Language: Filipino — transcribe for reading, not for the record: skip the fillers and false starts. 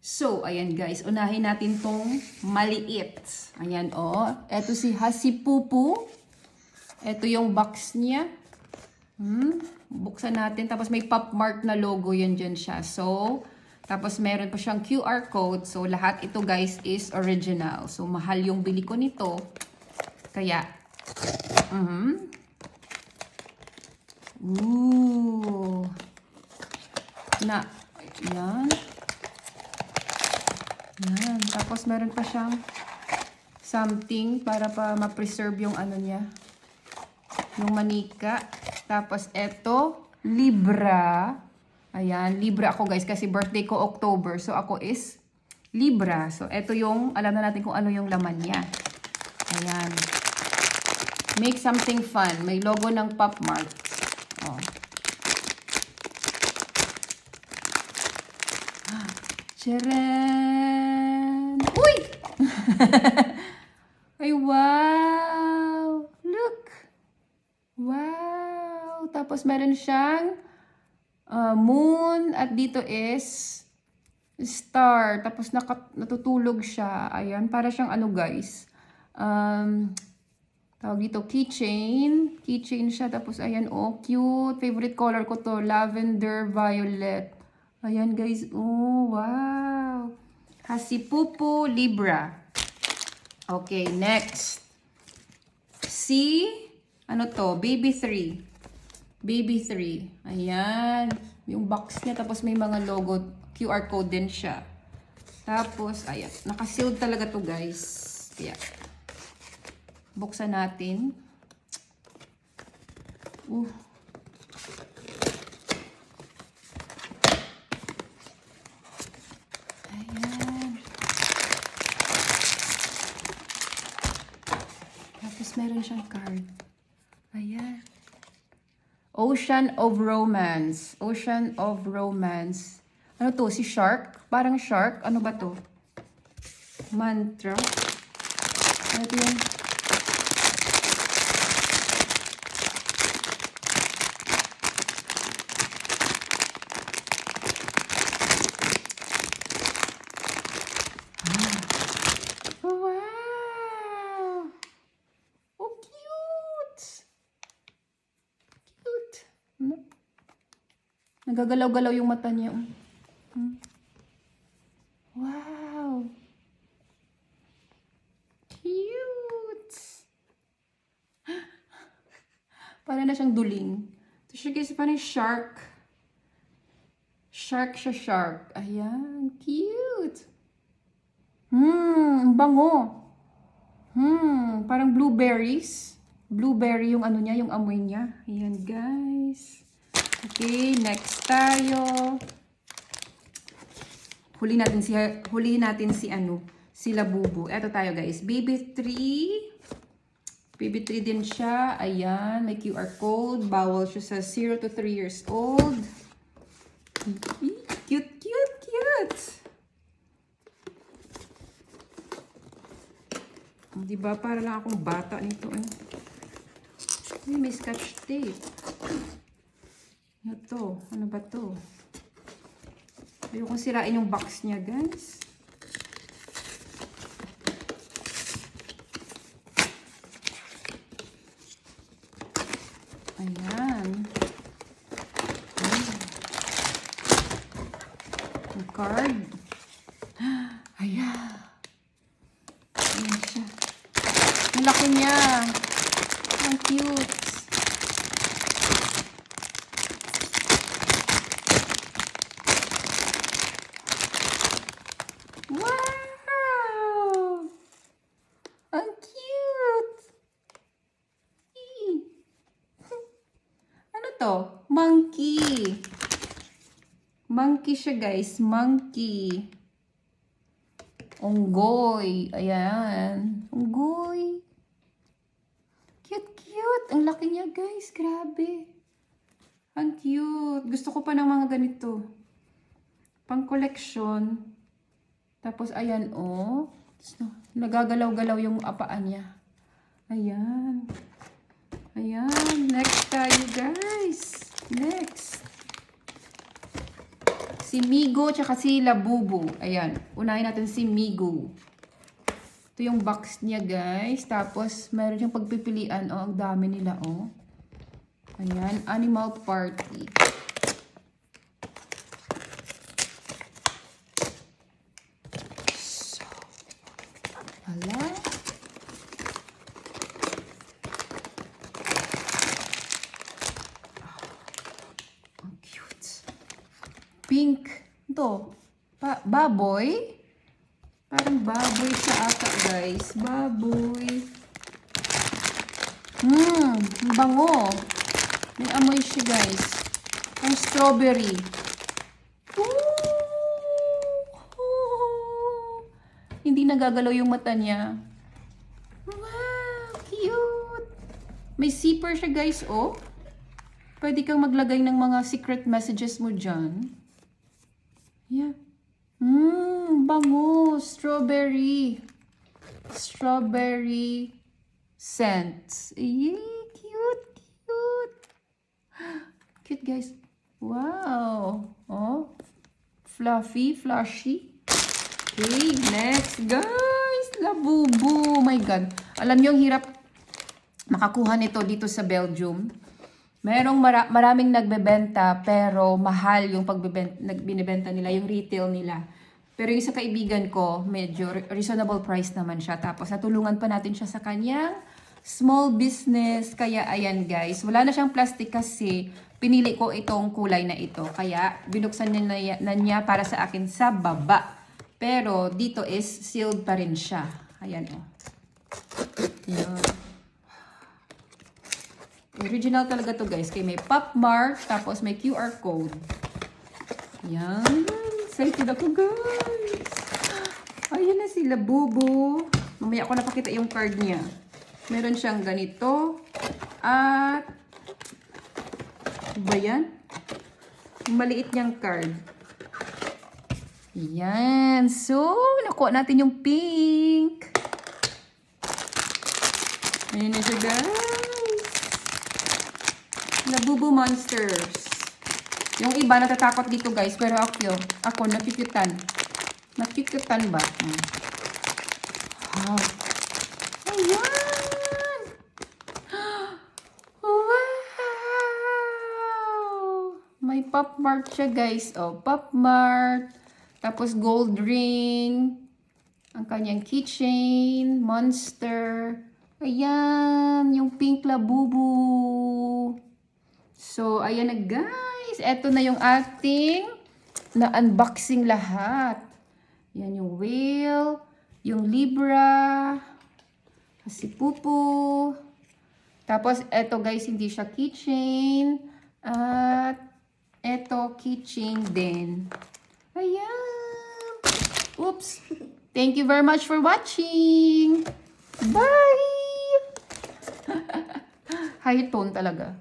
So, ayan guys, unahin natin tong maliit. Ayan, oh. Ito si Hasipupu. Ito yung box niya. Buksan natin. Tapos may Pop Mart na logo yan dyan siya. So, tapos meron pa siyang QR code. So, lahat ito guys is original. So, mahal yung bili ko nito. Kaya, ooh. Na, yan. Yan. Tapos meron pa siyang something para pa ma-preserve yung ano niya. Yung manika. Tapos eto, Libra. Ayan, Libra ako guys kasi birthday ko October. So ako is Libra. So eto yung, alam na natin kung ano yung laman niya. Ayan. Make something fun. May logo ng Pop Mart. Oh. Charan! Uy! Ay, wow! Look! Wow! Tapos meron siyang moon at dito is star. Tapos natutulog siya. Ayan, para siyang ano guys. Tawag dito, keychain. Keychain siya. Tapos ayan, oh, cute. Favorite color ko to, lavender violet. Ayan guys, oh, wow. Hasipupu Libra. Okay, next. Si, ano to? Baby 3. Baby 3. Ayan. Yung box niya, tapos may mga logo, QR code din siya. Tapos, ayan. Nakasealed talaga to guys. Kaya, buksan natin. Tapos meron siyang card. Ayan. Ocean of Romance. Ocean of Romance. Ano to? Si Shark? Parang shark. Ano ba to? Mantra. Ano to yun? Nagagalaw-galaw yung mata niya. Wow! Cute! Para na siyang duling. Ito siya guys, parang shark. Shark siya, shark. Ayan, cute! Ang bango. Parang blueberries. Blueberry yung ano niya, yung amoy niya. Ayan guys. Okay, next tayo. Huli natin si ano, si Labubu. Eto tayo guys, baby 3. Baby 3 din siya. Ayan, may QR code. Bawal siya sa 0 to 3 years old. Cute, cute, cute. Diba, para lang akong bata nito eh. May scotch tape. Ano to? Ano ba to? Ayokong sirain yung box niya, guys. Ayan. Yung card. Ayan. Ayan siya. Ang laki niya. Ang cute. Wow! Ang cute! Ano to? Monkey. Monkey siya guys. Monkey. Unggoy. Ayan. Unggoy. Cute, cute. Ang laki niya guys. Grabe. Ang cute. Gusto ko pa ng mga ganito. Pang collection. Tapos, ayan, oh. Nagagalaw-galaw yung apaan niya. Ayan. Ayan. Next tayo, guys. Next. Si Migo, tsaka si Labubu. Ayan. Unahin natin si Migo. Ito yung box niya, guys. Tapos, meron yung pagpipilian. Oh, ang dami nila, oh. Ayan. Animal Party. So, hala. Ang cute. Pink. Ito. Baboy. Parang baboy siya ata, guys. Baboy. Ang bango. May amoy siya, guys. Ang strawberry. Hindi nagagalaw yung mata niya. Wow, cute. May zipper siya, guys, oh. Pwede kang maglagay ng mga secret messages mo dyan. Yeah. Bango. Strawberry. Strawberry scent. Yay, cute, cute. Cute, guys. Wow. Oh. Fluffy, flushy. Okay, next, guys. Labubu. Oh my God. Alam niyo, ang hirap makakuha nito dito sa Belgium. Merong maraming nagbebenta pero mahal yung binibenta nila, yung retail nila. Pero yung sa kaibigan ko, medyo reasonable price naman siya. Tapos natulungan pa natin siya sa kanyang small business. Kaya ayan, guys, wala na siyang plastic kasi pinili ko itong kulay na ito. Kaya binuksan niya na niya para sa akin sa baba. Pero dito is sealed pa rin siya. Ayan, oh. Yan. Original talaga to, guys. Kaya may pop mark, tapos may QR code. Yan. Excited ako, guys. Ayan na sila, Bubu. Mamaya ako napakita yung card niya. Meron siyang ganito. At, ba yan? Yung maliit niyang card. Yan. So, nakuha natin yung pink. Ayan na siya, guys. Labubu Monsters. Yung iba natatakot dito, guys, pero ako nakikitan. Nakikitan ba? Wow. Ayan! Wow! May pop mart siya, guys. Oh, pop mart. Tapos gold ring. Ang kanyang keychain. Monster. Ayan. Yung pink Labubu. So, ayan na, guys. Ito na yung ating na-unboxing lahat. Yan yung whale, yung Libra, si Pupu. Tapos, eto, guys, hindi siya keychain. At, eto, keychain din. Ayan. Oops. Thank you very much for watching. Bye! High tone talaga.